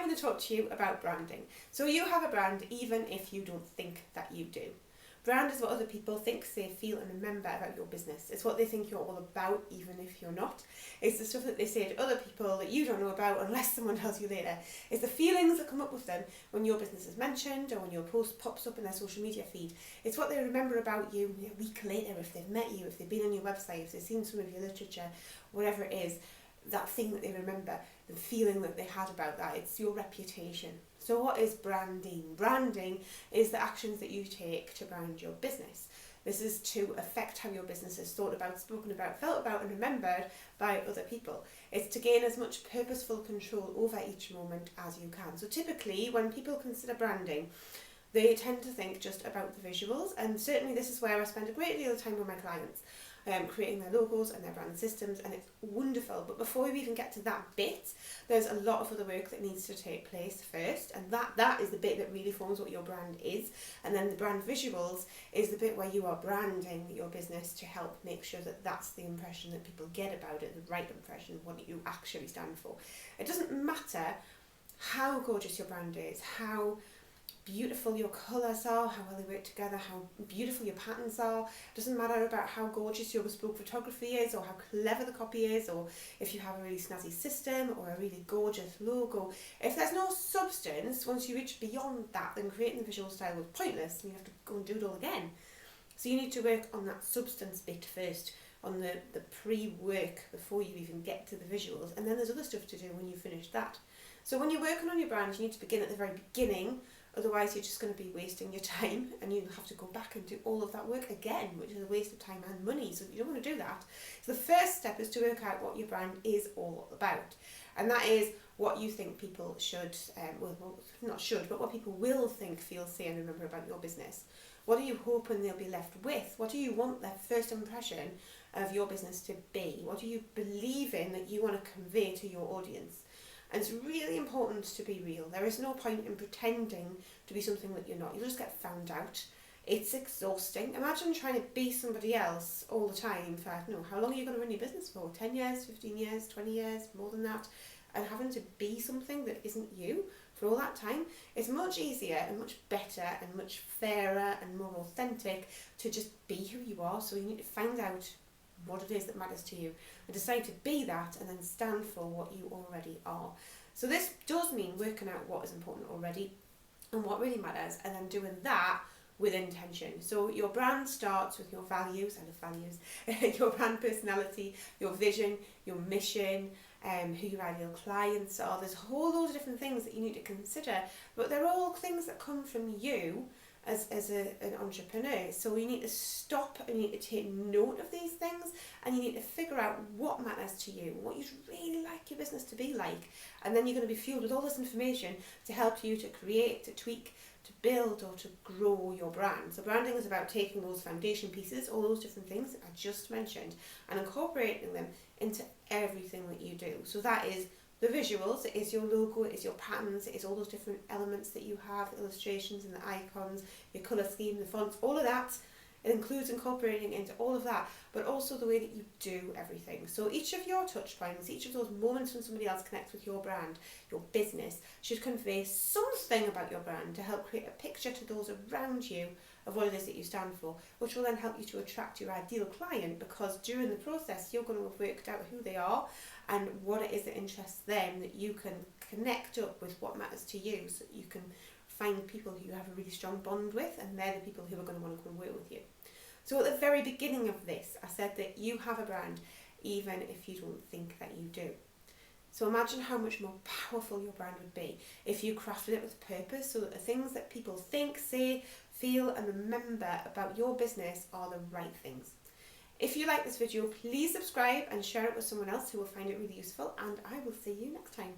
going to talk to you about branding. So you have a brand even if you don't think that you do. Brand is what other people think, say, feel and remember about your business. It's what they think you're all about even if you're not. It's the stuff that they say to other people that you don't know about unless someone tells you later. It's the feelings that come up with them when your business is mentioned or when your post pops up in their social media feed. It's what they remember about you a week later if they've met you, if they've been on your website, if they've seen some of your literature, whatever it is. That thing that they remember, the feeling that they had about that, it's your reputation. So what is branding? Branding is the actions that you take to brand your business. This is to affect how your business is thought about, spoken about, felt about and remembered by other people. It's to gain as much purposeful control over each moment as you can. So typically when people consider branding, they tend to think just about the visuals, and certainly this is where I spend a great deal of time with my clients. Creating their logos and their brand systems, and it's wonderful. But before we even get to that bit, there's a lot of other work that needs to take place first, and that is the bit that really forms what your brand is. And then the brand visuals is the bit where you are branding your business to help make sure that that's the impression that people get about it, the right impression, what you actually stand for. It doesn't matter how gorgeous your brand is, how beautiful your colours are, how well they work together, how beautiful your patterns are. It doesn't matter about how gorgeous your bespoke photography is or how clever the copy is, or if you have a really snazzy system or a really gorgeous logo. If there's no substance, once you reach beyond that, then creating the visual style was pointless and you have to go and do it all again. So you need to work on that substance bit first, on the pre-work before you even get to the visuals, and then there's other stuff to do when you finish that. So when you're working on your brand, you need to begin at the very beginning. Otherwise, you're just going to be wasting your time and you'll have to go back and do all of that work again, which is a waste of time and money. So you don't want to do that. So the first step is to work out what your brand is all about. And that is what you think people should, not should, but what people will think, feel, say and remember about your business. What are you hoping they'll be left with? What do you want their first impression of your business to be? What do you believe in that you want to convey to your audience? And it's really important to be real. There is no point in pretending to be something that you're not. You'll just get found out. It's exhausting. Imagine trying to be somebody else all the time for, how long are you going to run your business for? 10 years, 15 years, 20 years, more than that? And having to be something that isn't you for all that time. It's much easier and much better and much fairer and more authentic to just be who you are. So you need to find out what it is that matters to you and decide to be that and then stand for what you already are. So this does mean working out what is important already and what really matters, and then doing that with intention. So your brand starts with your values, your brand personality, your vision, your mission, who your ideal clients are. There's a whole load of different things that you need to consider, but they're all things that come from you as an entrepreneur. So you need to stop and you need to take note of these things, and you need to figure out what matters to you, what you'd really like your business to be like, and then you're going to be fueled with all this information to help you to create, to tweak, to build or to grow your brand. So branding is about taking those foundation pieces, all those different things that I just mentioned, and incorporating them into everything that you do. So that is the visuals, it is your logo, it is your patterns, it is all those different elements that you have, the illustrations and the icons, your colour scheme, the fonts, all of that. It includes incorporating into all of that, but also the way that you do everything. So each of your touch points, each of those moments when somebody else connects with your brand, your business, should convey something about your brand to help create a picture to those around you of what it is that you stand for, which will then help you to attract your ideal client, because during the process you're going to have worked out who they are and what it is that interests them, that you can connect up with what matters to you, so that you can find people who you have a really strong bond with, and they're the people who are going to want to come and work with you. So at the very beginning of this, I said that you have a brand even if you don't think that you do. So imagine how much more powerful your brand would be if you crafted it with purpose, so that the things that people think, say, feel and remember about your business are the right things. If you like this video, please subscribe and share it with someone else who will find it really useful, and I will see you next time.